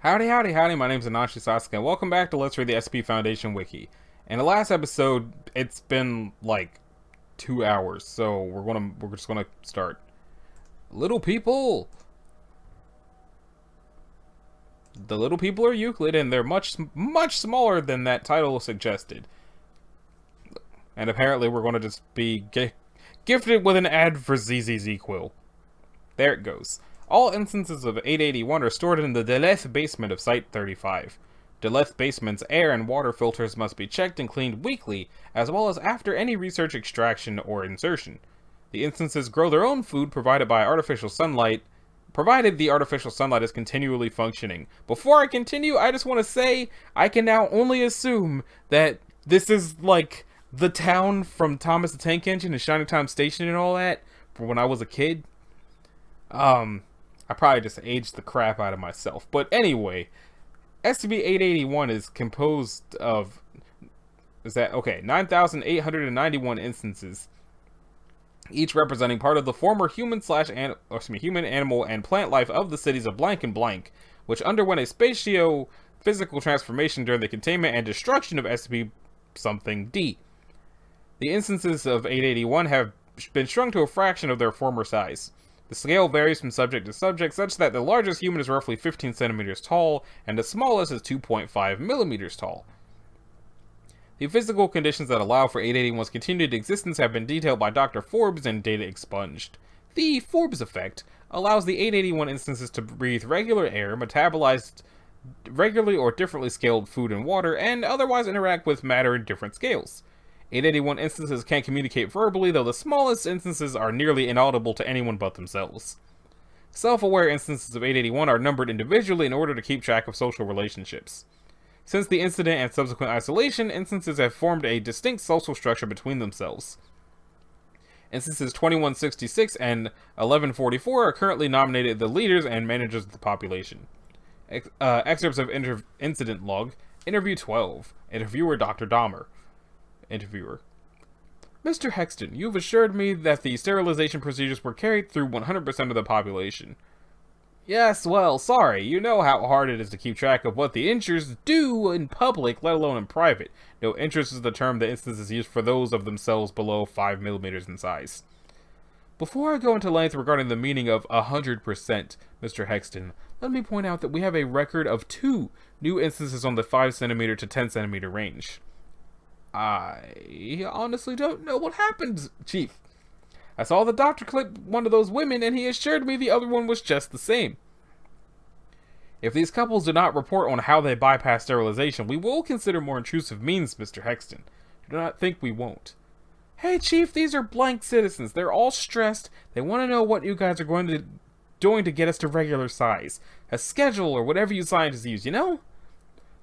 Howdy, howdy, howdy, my name's Anashi Sasuke, and welcome back to Let's Read the SCP Foundation Wiki. In the last episode, it's been like 2 hours, so we're just gonna start. Little people! The little people are Euclid, and they're much smaller than that title suggested. And apparently we're gonna just be gifted with an ad for ZZZ Quill. There it goes. All instances of 881 are stored in the Deleth basement of Site-35. Deleth basement's air and water filters must be checked and cleaned weekly, as well as after any research extraction or insertion. The instances grow their own food provided by artificial sunlight, provided the artificial sunlight is continually functioning. Before I continue, I just want to say, I can now only assume that this is like the town from Thomas the Tank Engine and Shining Time Station and all that, from when I was a kid. I probably just aged the crap out of myself. But anyway, SCP-881 is composed of, 9,891 instances, each representing part of the former human, animal, and plant life of the cities of blank and blank, which underwent a spatio-physical transformation during the containment and destruction of SCP-something-D. The instances of 881 have been shrunk to a fraction of their former size. The scale varies from subject to subject, such that the largest human is roughly 15 centimeters tall, and the smallest is 2.5 millimeters tall. The physical conditions that allow for 881's continued existence have been detailed by Dr. Forbes in Data Expunged. The Forbes effect allows the 881 instances to breathe regular air, metabolize regularly or differently scaled food and water, and otherwise interact with matter in different scales. 881 instances can't communicate verbally, though the smallest instances are nearly inaudible to anyone but themselves. Self-aware instances of 881 are numbered individually in order to keep track of social relationships. Since the incident and subsequent isolation, instances have formed a distinct social structure between themselves. Instances 2166 and 1144 are currently nominated the leaders and managers of the population. Excerpts of Incident Log. Interview 12. Interviewer Dr. Dahmer. Interviewer: Mr. Hexton, you've assured me that the sterilization procedures were carried through 100% of the population. Yes, well, sorry. You know how hard it is to keep track of what the inchers do in public, let alone in private. No, inchers is the term the instance is used for those of themselves below 5 millimeters in size. Before I go into length regarding the meaning of 100%, Mr. Hexton, let me point out that we have a record of 2 new instances on the 5 centimeter to 10 centimeter range. I honestly don't know what happened, Chief. I saw the doctor clip one of those women, and he assured me the other one was just the same. If these couples do not report on how they bypass sterilization, we will consider more intrusive means, Mr. Hexton. Do not think we won't. Hey, Chief, these are blank citizens. They're all stressed. They want to know what you guys are going to get us to regular size. A schedule or whatever you scientists use, you know?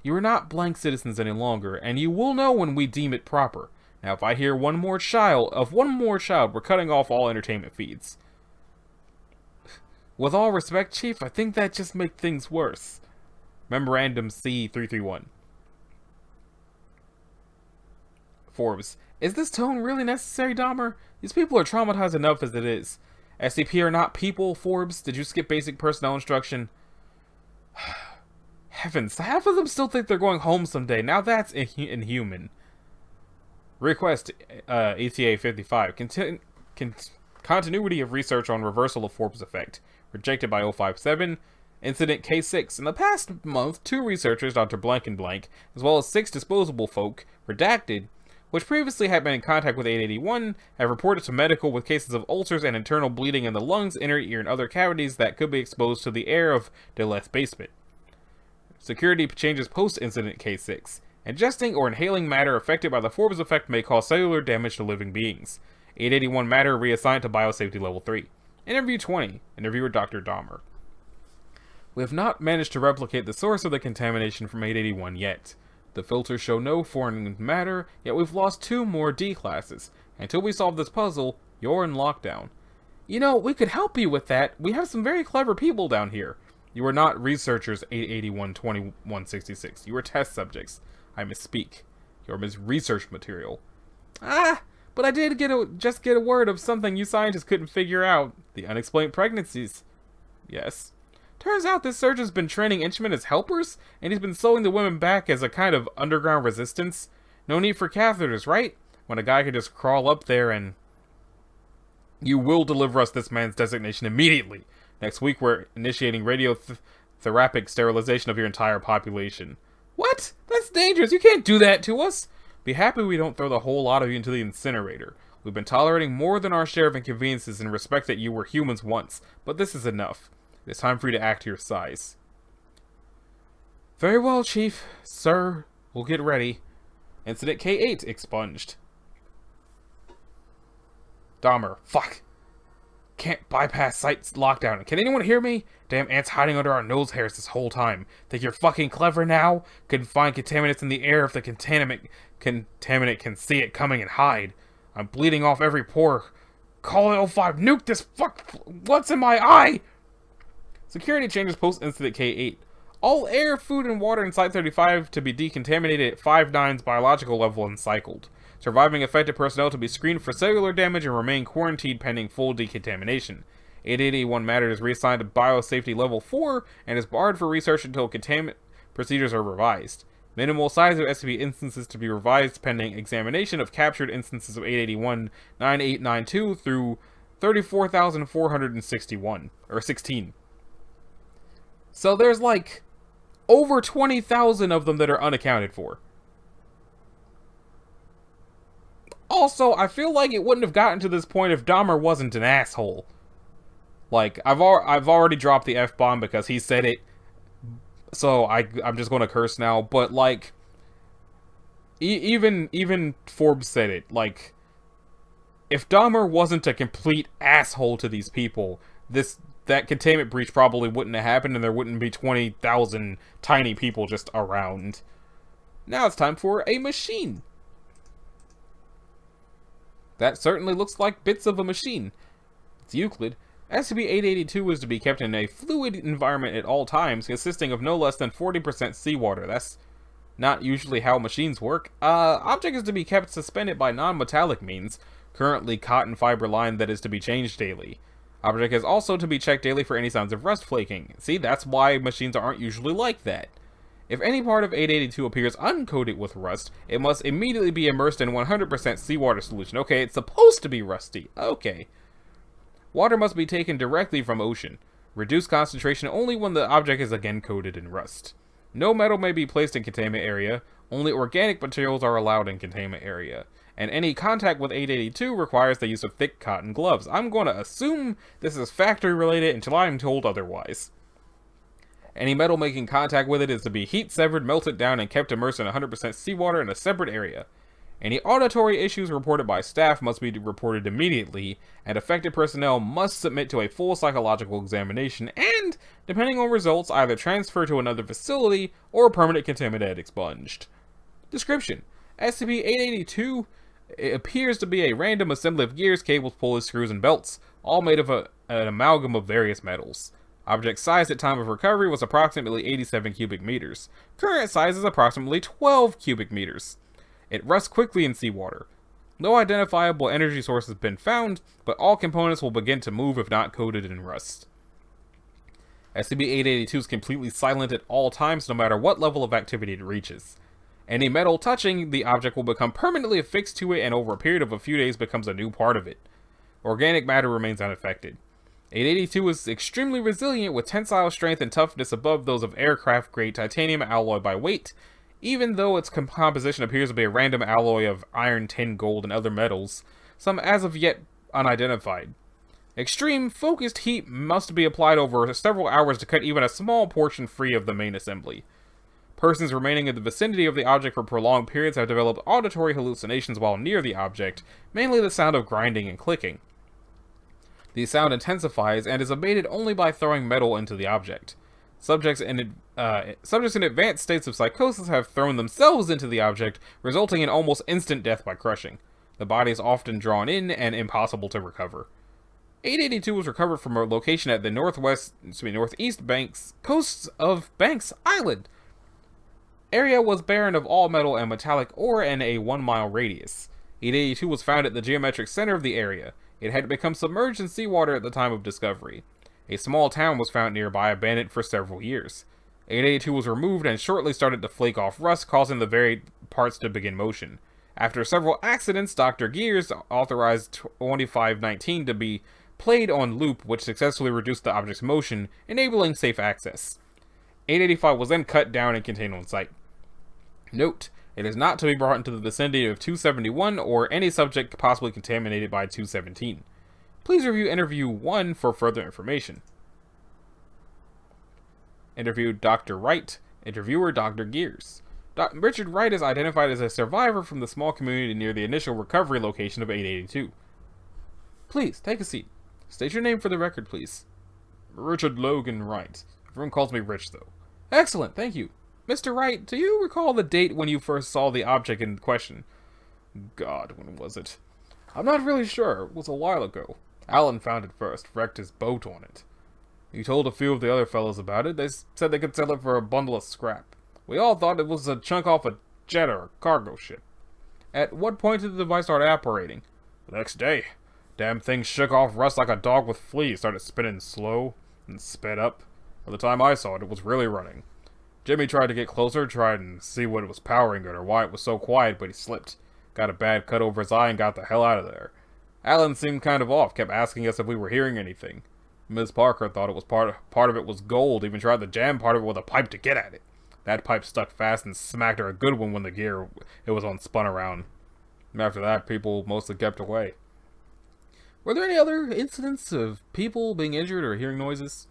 You are not blank citizens any longer, and you will know when we deem it proper. Now, if I hear one more child, we're cutting off all entertainment feeds. With all respect, Chief, I think that just makes things worse. Memorandum C-331. Forbes: Is this tone really necessary, Dahmer? These people are traumatized enough as it is. SCP are not people, Forbes. Did you skip basic personnel instruction? Heavens, half of them still think they're going home someday. Now that's inhuman. Request ETA 55. Continuity of research on reversal of Forbes effect. Rejected by 057. Incident K6. In the past month, 2 researchers, Dr. Blank and Blank, as well as 6 disposable folk, redacted, which previously had been in contact with 881, have reported to medical with cases of ulcers and internal bleeding in the lungs, inner ear, and other cavities that could be exposed to the air of Deleth basement. Security changes post-incident K6. Ingesting or inhaling matter affected by the Forbes effect may cause cellular damage to living beings. 881 matter reassigned to biosafety level 3. Interview 20. Interviewer Dr. Dahmer. We have not managed to replicate the source of the contamination from 881 yet. The filters show no foreign matter, yet we've lost 2 more D classes. Until we solve this puzzle, you're in lockdown. You know, we could help you with that. We have some very clever people down here. You are not researchers 881-2166. You are test subjects. I misspeak. You're research material. But I did just get a word of something you scientists couldn't figure out. The unexplained pregnancies. Yes. Turns out this surgeon's been training Inchmen as helpers, and he's been sewing the women back as a kind of underground resistance. No need for catheters, right? When a guy could just crawl up there and... You will deliver us this man's designation immediately. Next week we're initiating radiotherapeutic sterilization of your entire population. What? That's dangerous. You can't do that to us. Be happy we don't throw the whole lot of you into the incinerator. We've been tolerating more than our share of inconveniences and respect that you were humans once, but this is enough. It's time for you to act your size. Very well, Chief. Sir, we'll get ready. Incident K8 expunged. Dahmer. Fuck. Can't bypass site lockdown. Can anyone hear me? Damn ants hiding under our nose hairs this whole time. Think you're fucking clever now? Couldn't find contaminants in the air if the contaminant can see it coming and hide. I'm bleeding off every pore. Call it 05. Nuke this fuck. What's in my eye? Security changes post-incident K8. All air, food, and water in Site-35 to be decontaminated at 5-9's biological level and cycled. Surviving affected personnel to be screened for cellular damage and remain quarantined pending full decontamination. 8881 matter is reassigned to biosafety level 4 and is barred for research until containment procedures are revised. Minimal size of SCP instances to be revised pending examination of captured instances of 881-9892 through 34,461 or 16. So there's like over 20,000 of them that are unaccounted for. Also, I feel like it wouldn't have gotten to this point if Dahmer wasn't an asshole. Like, I've already dropped the F-bomb because he said it, so I'm just going to curse now. But like, even Forbes said it. Like, if Dahmer wasn't a complete asshole to these people, that containment breach probably wouldn't have happened, and there wouldn't be 20,000 tiny people just around. Now it's time for a machine. That certainly looks like bits of a machine. It's Euclid. SCP-882 is to be kept in a fluid environment at all times, consisting of no less than 40% seawater. That's not usually how machines work. Object is to be kept suspended by non-metallic means, currently cotton fiber line that is to be changed daily. Object is also to be checked daily for any signs of rust flaking. See, that's why machines aren't usually like that. If any part of 882 appears uncoated with rust, it must immediately be immersed in 100% seawater solution. Okay, it's supposed to be rusty. Okay. Water must be taken directly from ocean. Reduce concentration only when the object is again coated in rust. No metal may be placed in containment area. Only organic materials are allowed in containment area. And any contact with 882 requires the use of thick cotton gloves. I'm going to assume this is factory related until I'm told otherwise. Any metal making contact with it is to be heat severed, melted down, and kept immersed in 100% seawater in a separate area. Any auditory issues reported by staff must be reported immediately, and affected personnel must submit to a full psychological examination and, depending on results, either transfer to another facility or permanent contaminant expunged. Description: SCP-882 appears to be a random assembly of gears, cables, pulleys, screws, and belts, all made of an amalgam of various metals. Object size at time of recovery was approximately 87 cubic meters. Current size is approximately 12 cubic meters. It rusts quickly in seawater. No identifiable energy source has been found, but all components will begin to move if not coated in rust. SCP-882 is completely silent at all times, no matter what level of activity it reaches. Any metal touching the object will become permanently affixed to it and over a period of a few days becomes a new part of it. Organic matter remains unaffected. 882 is extremely resilient with tensile strength and toughness above those of aircraft-grade titanium alloy by weight, even though its composition appears to be a random alloy of iron, tin, gold, and other metals, some as of yet unidentified. Extreme focused heat must be applied over several hours to cut even a small portion free of the main assembly. Persons remaining in the vicinity of the object for prolonged periods have developed auditory hallucinations while near the object, mainly the sound of grinding and clicking. The sound intensifies and is abated only by throwing metal into the object. Subjects in advanced states of psychosis have thrown themselves into the object, resulting in almost instant death by crushing. The body is often drawn in and impossible to recover. 882 was recovered from a location at the northeast coasts of Banks Island. Area was barren of all metal and metallic ore in a 1-mile radius. 882 was found at the geometric center of the area. It had become submerged in seawater at the time of discovery. A small town was found nearby, abandoned for several years. 882 was removed and shortly started to flake off rust, causing the varied parts to begin motion. After several accidents, Dr. Gears authorized 2519 to be played on loop, which successfully reduced the object's motion, enabling safe access. 885 was then cut down and contained on site. Note, it is not to be brought into the vicinity of 271 or any subject possibly contaminated by 217. Please review Interview 1 for further information. Interview Dr. Wright. Interviewer Dr. Gears. Richard Wright is identified as a survivor from the small community near the initial recovery location of 882. Please, take a seat. State your name for the record, please. Richard Logan Wright. Everyone calls me Rich, though. Excellent, thank you. Mr. Wright, do you recall the date when you first saw the object in question? God, when was it? I'm not really sure. It was a while ago. Alan found it first, wrecked his boat on it. He told a few of the other fellows about it. They said they could sell it for a bundle of scrap. We all thought it was a chunk off a jet or a cargo ship. At what point did the device start operating? The next day. Damn thing shook off rust like a dog with fleas, started spinning slow, and sped up. By the time I saw it, it was really running. Jimmy tried to get closer, tried and see what it was powering it or why it was so quiet, but he slipped. Got a bad cut over his eye and got the hell out of there. Alan seemed kind of off, kept asking us if we were hearing anything. Ms. Parker thought it was part of it was gold, even tried to jam part of it with a pipe to get at it. That pipe stuck fast and smacked her a good one when the gear it was on spun around. And after that, people mostly kept away. Were there any other incidents of people being injured or hearing noises?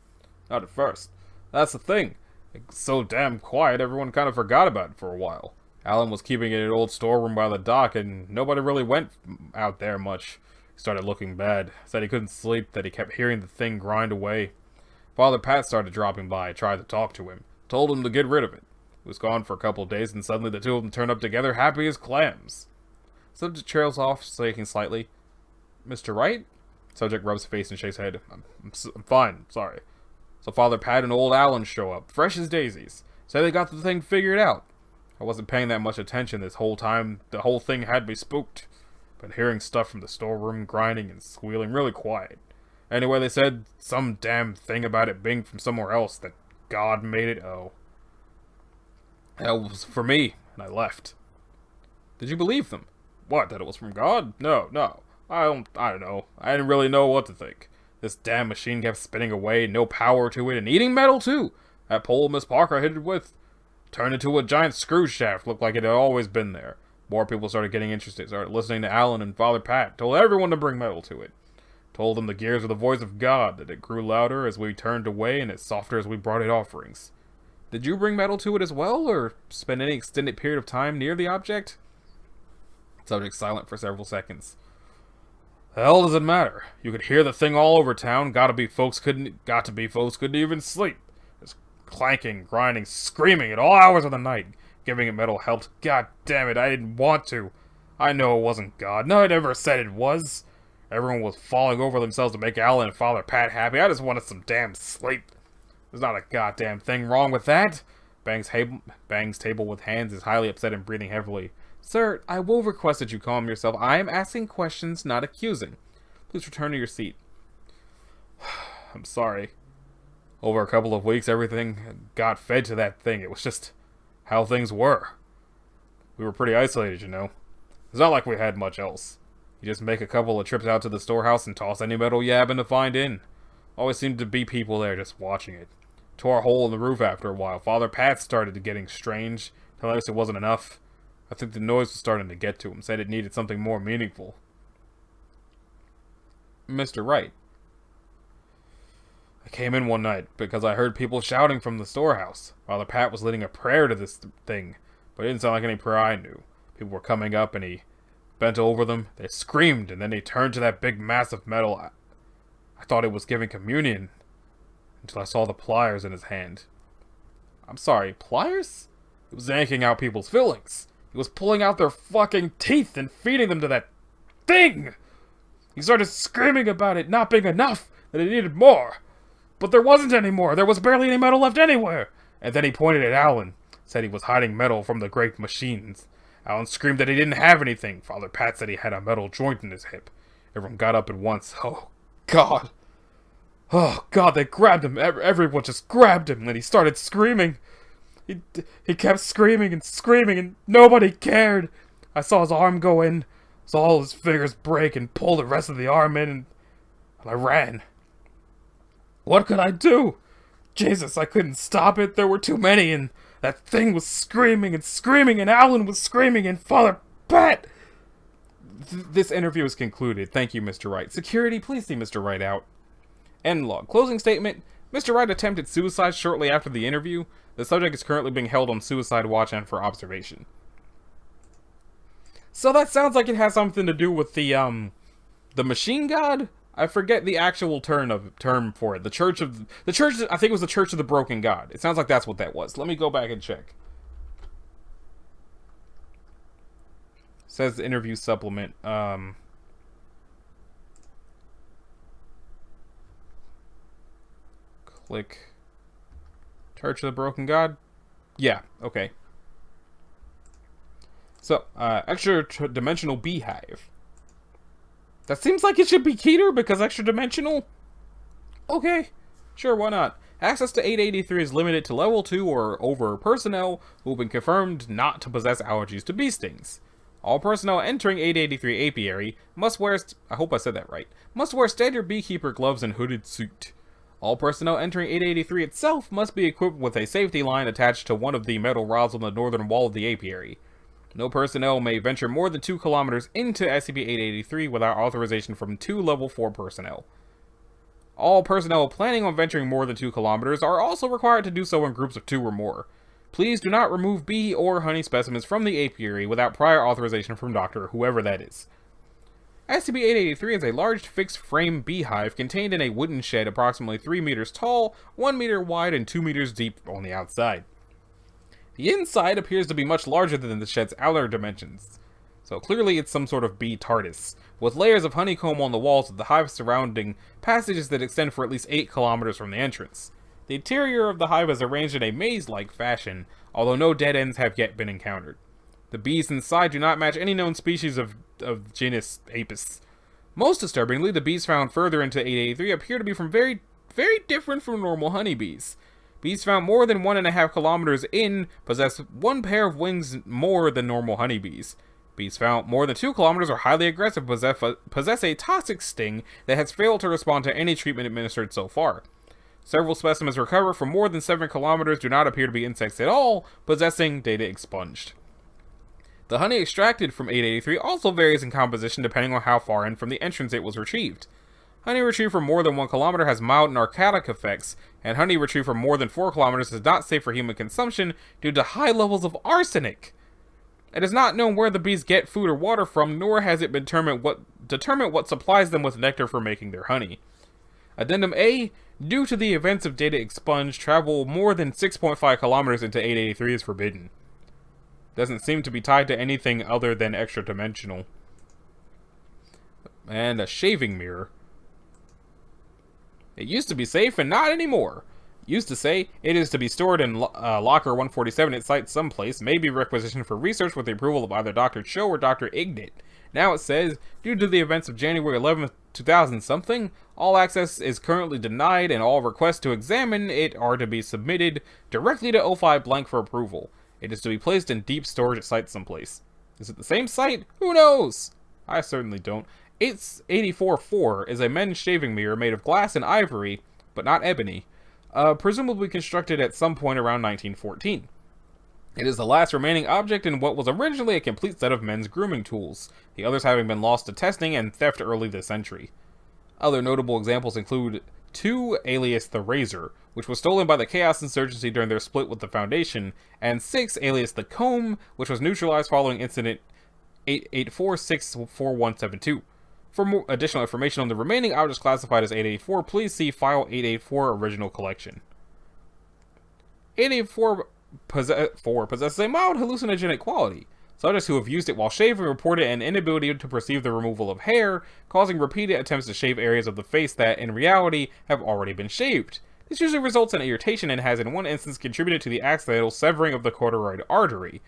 Not at first. That's the thing. It's so damn quiet, everyone kind of forgot about it for a while. Alan was keeping it in an old storeroom by the dock, and nobody really went out there much. He started looking bad. Said he couldn't sleep, that he kept hearing the thing grind away. Father Pat started dropping by, tried to talk to him. Told him to get rid of it. He was gone for a couple of days, and suddenly the two of them turned up together, happy as clams. Subject trails off, shaking slightly. Mr. Wright? Subject rubs his face and shakes his head. I'm fine, sorry. So Father Pat and old Alan show up, fresh as daisies. Say they got the thing figured out. I wasn't paying that much attention this whole time. The whole thing had me spooked. But hearing stuff from the storeroom, grinding and squealing, really quiet. Anyway, they said some damn thing about it being from somewhere else, that God made it. Oh. That was for me, and I left. Did you believe them? What, that it was from God? No. I don't know. I didn't really know what to think. This damn machine kept spinning away, no power to it, and eating metal too. That pole Miss Parker hit it with turned into a giant screw shaft, looked like it had always been there. More people started getting interested, started listening to Alan and Father Pat, told everyone to bring metal to it. Told them the gears were the voice of God, that it grew louder as we turned away and as softer as we brought it offerings. Did you bring metal to it as well, or spend any extended period of time near the object? Subject silent for several seconds. The hell does it matter? You could hear the thing all over town. Got to be folks couldn't even sleep. Just clanking, grinding, screaming at all hours of the night. Giving it metal helped. God damn it, I didn't want to. I know it wasn't God. No, I never said it was. Everyone was falling over themselves to make Alan and Father Pat happy. I just wanted some damn sleep. There's not a goddamn thing wrong with that. Bangs table with hands, is highly upset and breathing heavily. Sir, I will request that you calm yourself. I am asking questions, not accusing. Please return to your seat. I'm sorry. Over a couple of weeks, everything got fed to that thing. It was just how things were. We were pretty isolated, you know. It's not like we had much else. You just make a couple of trips out to the storehouse and toss any metal you happen to find in. Always seemed to be people there just watching it. Tore a hole in the roof after a while. Father Pat started getting strange, telling us it wasn't enough. I think the noise was starting to get to him. Said it needed something more meaningful. Mr. Wright. I came in one night because I heard people shouting from the storehouse. Father Pat was leading a prayer to this thing, but it didn't sound like any prayer I knew. People were coming up and he bent over them. They screamed and then they turned to that big mass of metal. I thought it was giving communion until I saw the pliers in his hand. I'm sorry, pliers? It was yanking out people's fillings. He was pulling out their fucking teeth and feeding them to that thing! He started screaming about it not being enough, that it needed more. But there wasn't any more. There was barely any metal left anywhere. And then he pointed at Alan, said he was hiding metal from the great machines. Alan screamed that he didn't have anything. Father Pat said he had a metal joint in his hip. Everyone got up at once. Oh, God. Oh, God, they grabbed him. Everyone just grabbed him, and he started screaming. He kept screaming and nobody cared. I saw his arm go in, saw all his fingers break, and pull the rest of the arm in, and I ran. What could I do? Jesus, I couldn't stop it. There were too many, and that thing was screaming, and Alan was screaming, and Father Pat... This interview is concluded. Thank you, Mr. Wright. Security, please see Mr. Wright out. End log. Closing statement. Mr. Wright attempted suicide shortly after the interview. The subject is currently being held on suicide watch and for observation. So that sounds like it has something to do with the machine god? I forget the actual term for it. The church, I think it was the Church of the Broken God. It sounds like that's what that was. Let me go back and check. Says the interview supplement. Click. Church of the Broken God? Yeah, okay. So, extra-dimensional beehive. That seems like it should be Keter because extra-dimensional? Okay, sure, why not? Access to 883 is limited to level 2 or over personnel who have been confirmed not to possess allergies to bee stings. All personnel entering 883 apiary must wear, I hope I said that right, must wear standard beekeeper gloves and hooded suit. All personnel entering 883 itself must be equipped with a safety line attached to one of the metal rods on the northern wall of the apiary. No personnel may venture more than 2 kilometers into SCP-883 without authorization from 2 level 4 personnel. All personnel planning on venturing more than 2 kilometers are also required to do so in groups of 2 or more. Please do not remove bee or honey specimens from the apiary without prior authorization from Doctor, whoever that is. SCP-883 is a large fixed-frame beehive contained in a wooden shed approximately 3 meters tall, 1 meter wide, and 2 meters deep on the outside. The inside appears to be much larger than the shed's outer dimensions, so clearly it's some sort of bee TARDIS, with layers of honeycomb on the walls of the hive surrounding passages that extend for at least 8 kilometers from the entrance. The interior of the hive is arranged in a maze-like fashion, although no dead ends have yet been encountered. The bees inside do not match any known species of genus Apis. Most disturbingly, the bees found further into 883 appear to be very different from normal honeybees. Bees found more than 1.5 kilometers in possess 1 pair of wings more than normal honeybees. Bees found more than 2 kilometers are highly aggressive, possess a toxic sting that has failed to respond to any treatment administered so far. Several specimens recovered from more than 7 kilometers do not appear to be insects at all, possessing data expunged. The honey extracted from 883 also varies in composition depending on how far in from the entrance it was retrieved. Honey retrieved from more than 1 kilometer has mild narcotic effects, and honey retrieved from more than 4 kilometers is not safe for human consumption due to high levels of arsenic. It is not known where the bees get food or water from, nor has it been determined what supplies them with nectar for making their honey. Addendum A, due to the events of data expunged, travel more than 6.5 kilometers into 883 is forbidden. Doesn't seem to be tied to anything other than extra-dimensional. And a shaving mirror. It used to be safe and not anymore. Used to say it is to be stored in locker 147 at site someplace, may be requisitioned for research with the approval of either Dr. Cho or Dr. Ignat. Now it says, due to the events of January 11th, 2000 something, all access is currently denied and all requests to examine it are to be submitted directly to 05 blank for approval. It is to be placed in deep storage at site someplace. Is it the same site? Who knows? I certainly don't. It's 84-4 is a men's shaving mirror made of glass and ivory, but not ebony, presumably constructed at some point around 1914. It is the last remaining object in what was originally a complete set of men's grooming tools, the others having been lost to testing and theft early this century. Other notable examples include 2, alias the Razor, which was stolen by the Chaos Insurgency during their split with the Foundation, and 6, alias the Comb, which was neutralized following incident 884-64172. For more additional information on the remaining objects classified as 884, please see File 884 Original Collection. 884 possesses a mild hallucinogenic quality. Subjects who have used it while shaving reported an inability to perceive the removal of hair, causing repeated attempts to shave areas of the face that, in reality, have already been shaved. This usually results in irritation and has in one instance contributed to the accidental severing of the corduroid artery.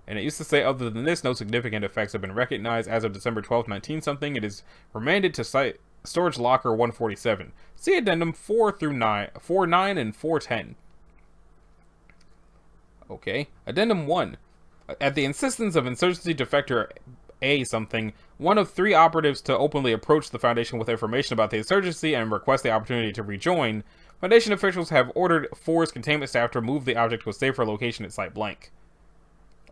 And it used to say, other than this, no significant effects have been recognized. As of December 12, 19-something, it is remanded to Storage Locker 147. See Addendum 49 and 410. Okay. Addendum 1. At the insistence of Insurgency Defector A something, one of 3 operatives to openly approach the Foundation with information about the insurgency and request the opportunity to rejoin, Foundation officials have ordered 4's containment staff to move the object to a safer location at Site Blank.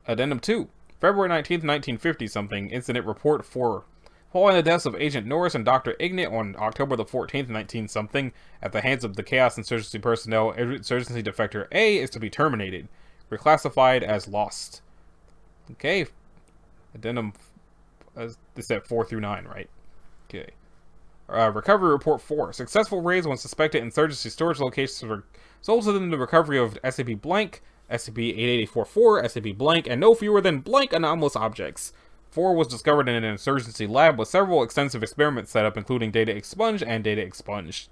Addendum 2. February 19th, 1950 something, Incident Report 4. Following the deaths of Agent Norris and Dr. Ignat on October the 14th, 19 something, at the hands of the Chaos Insurgency personnel, Insurgency Defector A is to be terminated. Reclassified as lost. Okay. Addendum, this at 4 through 9, right? Okay. Recovery Report 4. Successful raids on suspected insurgency storage locations resulted in the recovery of SCP blank, SCP-8844, SCP blank, and no fewer than blank anomalous objects. 4 was discovered in an insurgency lab with several extensive experiments set up, including data expunged and data expunged.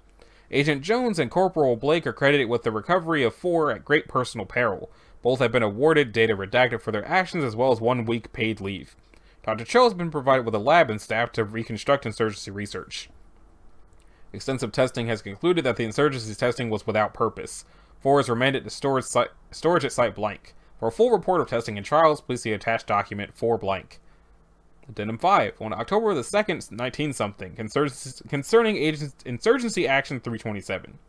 Agent Jones and Corporal Blake are credited with the recovery of 4 at great personal peril. Both have been awarded data redacted for their actions as well as 1 week paid leave. Dr. Cho has been provided with a lab and staff to reconstruct insurgency research. Extensive testing has concluded that the insurgency's testing was without purpose. 4 is remanded to storage at Site Blank. For a full report of testing and trials, please see attached document 4 blank. Addendum 5. On October the 2nd, 19-something, concerning Insurgency Action 327.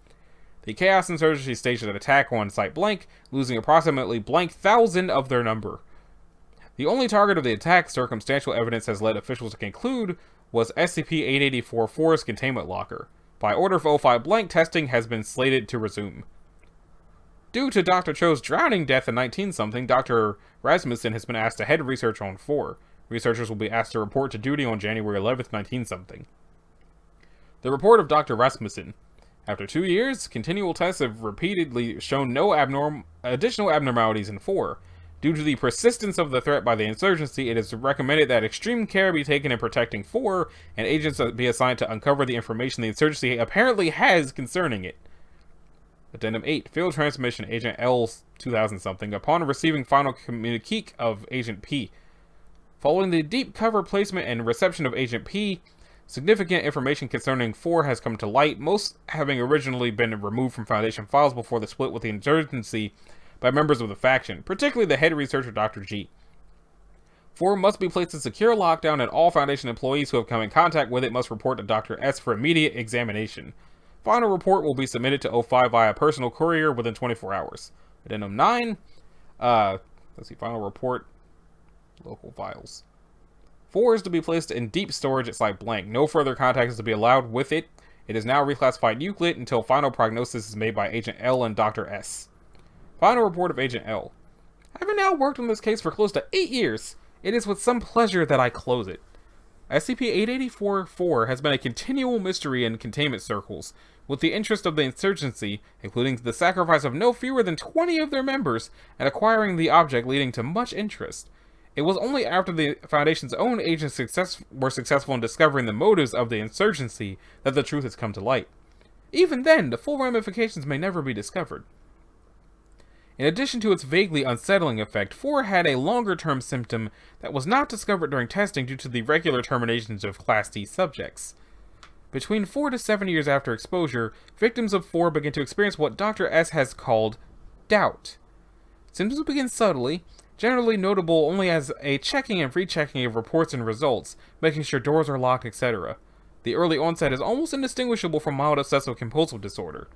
The Chaos Insurgency staged an attack on Site Blank, losing approximately blank thousand of their number. The only target of the attack, circumstantial evidence has led officials to conclude, was SCP-8844's containment locker. By order of O5 blank, testing has been slated to resume. Due to Dr. Cho's drowning death in 19-something, Dr. Rasmussen has been asked to head research on 4. Researchers will be asked to report to duty on January 11th, 19-something. The report of Dr. Rasmussen. After 2 years, continual tests have repeatedly shown no additional abnormalities in 4. Due to the persistence of the threat by the insurgency, it is recommended that extreme care be taken in protecting 4, and agents be assigned to uncover the information the insurgency apparently has concerning it. Addendum 8. Field Transmission Agent L 2000-something. Upon receiving final communique of Agent P. Following the deep cover placement and reception of Agent P, significant information concerning 4 has come to light, most having originally been removed from Foundation files before the split with the insurgency by members of the faction, particularly the head researcher Dr. G. 4 must be placed in secure lockdown, and all Foundation employees who have come in contact with it must report to Dr. S for immediate examination. Final report will be submitted to O5 via personal courier within 24 hours. Addendum 9. Let's see, final report. Local files. 4 is to be placed in deep storage at Site Blank. No further contact is to be allowed with it. It is now reclassified Euclid until final prognosis is made by Agent L and Dr. S. Final report of Agent L. Having now worked on this case for close to 8 years, it is with some pleasure that I close it. SCP-8844 has been a continual mystery in containment circles, with the interest of the insurgency, including the sacrifice of no fewer than 20 of their members, and acquiring the object leading to much interest. It was only after the Foundation's own agents were successful in discovering the motives of the insurgency that the truth has come to light. Even then, the full ramifications may never be discovered. In addition to its vaguely unsettling effect, 4 had a longer-term symptom that was not discovered during testing due to the regular terminations of Class D subjects. Between 4 to 7 years after exposure, victims of 4 begin to experience what Dr. S has called doubt. Symptoms begin subtly, generally notable only as a checking and rechecking of reports and results, making sure doors are locked, etc. The early onset is almost indistinguishable from mild obsessive-compulsive disorder.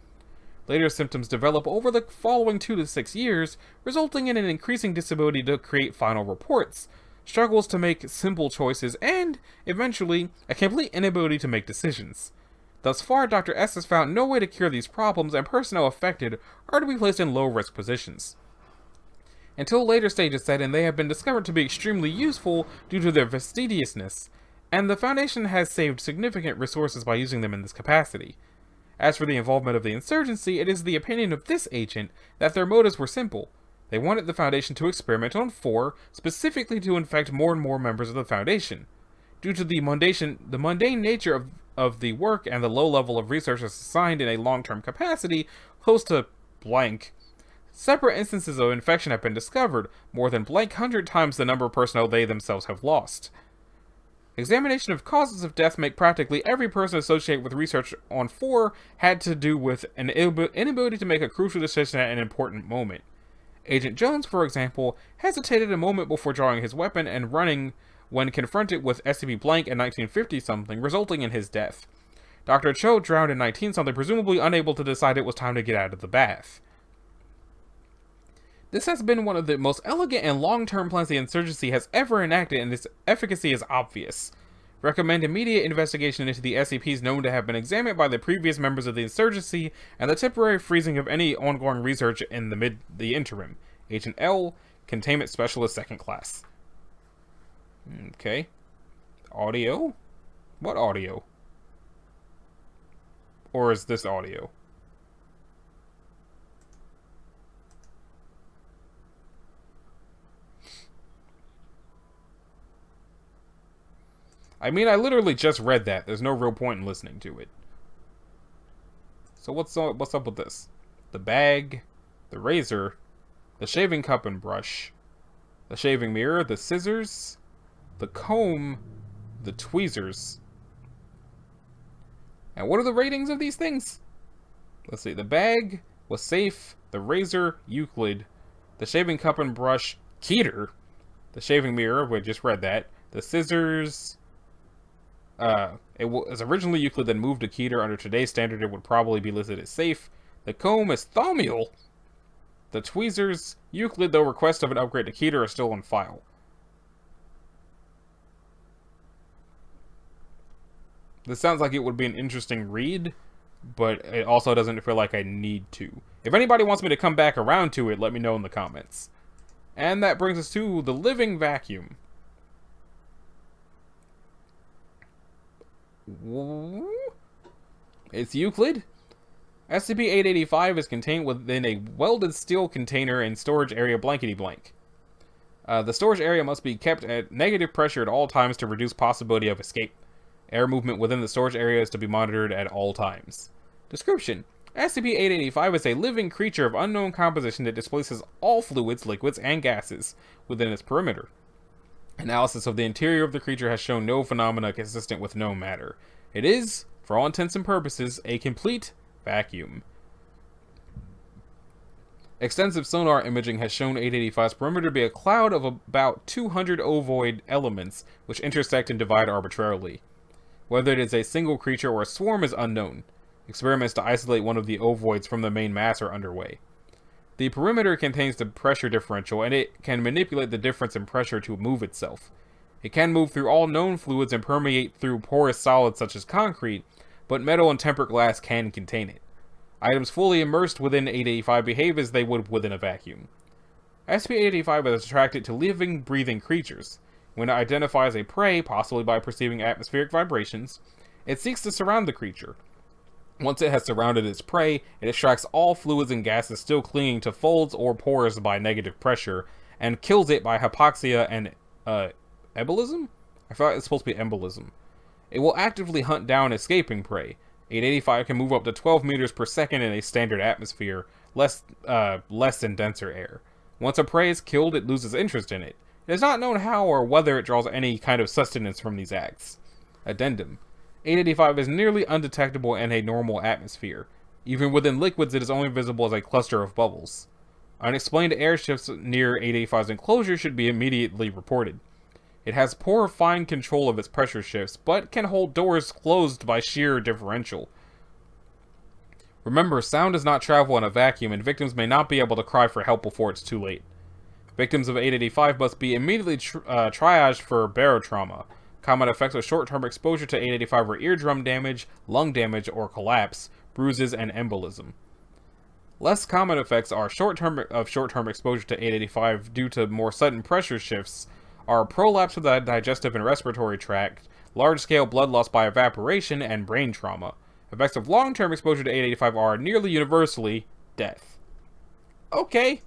Later symptoms develop over the following 2 to 6 years, resulting in an increasing disability to create final reports, struggles to make simple choices, and, eventually, a complete inability to make decisions. Thus far, Dr. S has found no way to cure these problems, and personnel affected are to be placed in low-risk positions. Until later stages set in, they have been discovered to be extremely useful due to their fastidiousness, and the Foundation has saved significant resources by using them in this capacity. As for the involvement of the insurgency, it is the opinion of this agent that their motives were simple. They wanted the Foundation to experiment on 4, specifically to infect more and more members of the Foundation. Due to the mundane nature of the work and the low level of researchers assigned in a long-term capacity, close to blank, separate instances of infection have been discovered, more than blank 100 times the number of personnel they themselves have lost. Examination of causes of death make practically every person associated with research on 4 had to do with an inability to make a crucial decision at an important moment. Agent Jones, for example, hesitated a moment before drawing his weapon and running when confronted with SCP blank in 1950-something, resulting in his death. Dr. Cho drowned in 19-something, presumably unable to decide it was time to get out of the bath. This has been one of the most elegant and long-term plans the insurgency has ever enacted, and its efficacy is obvious. Recommend immediate investigation into the SCPs known to have been examined by the previous members of the insurgency, and the temporary freezing of any ongoing research in the interim. Agent L, Containment Specialist 2nd Class. Okay. Audio? What audio? Or is this audio? I mean, I literally just read that. There's no real point in listening to it. So what's up with this? The bag, the razor, the shaving cup and brush, the shaving mirror, the scissors, the comb, the tweezers. And what are the ratings of these things? Let's see. The bag was safe. The razor, Euclid. The shaving cup and brush, Keter. The shaving mirror, we just read that. The scissors... it was originally Euclid, then moved to Keter. Under today's standard, it would probably be listed as safe. The comb is Thaumiel. The tweezers, Euclid, though requests of an upgrade to Keter are still on file. This sounds like it would be an interesting read, but it also doesn't feel like I need to. If anybody wants me to come back around to it, let me know in the comments. And that brings us to the living vacuum. It's Euclid. SCP-885 is contained within a welded steel container in storage area blankety blank. The storage area must be kept at negative pressure at all times to reduce possibility of escape. Air movement within the storage area is to be monitored at all times. Description: SCP-885 is a living creature of unknown composition that displaces all fluids, liquids, and gases within its perimeter. Analysis of the interior of the creature has shown no phenomena consistent with known matter. It is, for all intents and purposes, a complete vacuum. Extensive sonar imaging has shown 885's perimeter to be a cloud of about 200 ovoid elements which intersect and divide arbitrarily. Whether it is a single creature or a swarm is unknown. Experiments to isolate one of the ovoids from the main mass are underway. The perimeter contains the pressure differential, and it can manipulate the difference in pressure to move itself. It can move through all known fluids and permeate through porous solids such as concrete, but metal and tempered glass can contain it. Items fully immersed within 885 behave as they would within a vacuum. SCP-885 is attracted to living, breathing creatures. When it identifies a prey, possibly by perceiving atmospheric vibrations, it seeks to surround the creature. Once it has surrounded its prey, it extracts all fluids and gases still clinging to folds or pores by negative pressure, and kills it by hypoxia and, embolism? I thought it was supposed to be embolism. It will actively hunt down escaping prey. 885 can move up to 12 meters per second in a standard atmosphere, less than denser air. Once a prey is killed, it loses interest in it. It is not known how or whether it draws any kind of sustenance from these acts. Addendum: 885 is nearly undetectable in a normal atmosphere. Even within liquids, it is only visible as a cluster of bubbles. Unexplained air shifts near 885's enclosure should be immediately reported. It has poor fine control of its pressure shifts, but can hold doors closed by sheer differential. Remember, sound does not travel in a vacuum, and victims may not be able to cry for help before it's too late. Victims of 885 must be immediately triaged for barotrauma. Common effects of short-term exposure to 885 are eardrum damage, lung damage or collapse, bruises, and embolism. Less common effects are short-term exposure to 885 due to more sudden pressure shifts, are prolapse of the digestive and respiratory tract, large-scale blood loss by evaporation, and brain trauma. Effects of long-term exposure to 885 are nearly universally death. Okay.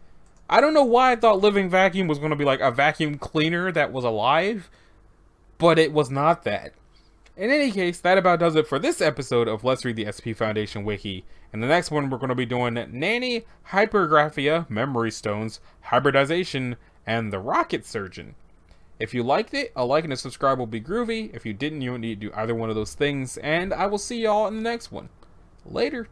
I don't know why I thought living vacuum was going to be like a vacuum cleaner that was alive, but it was not that. In any case, that about does it for this episode of Let's Read the SCP Foundation Wiki. In the next one, we're going to be doing Nanny, Hypergraphia, Memory Stones, Hybridization, and the Rocket Surgeon. If you liked it, a like and a subscribe will be groovy. If you didn't, you don't need to do either one of those things. And I will see y'all in the next one. Later.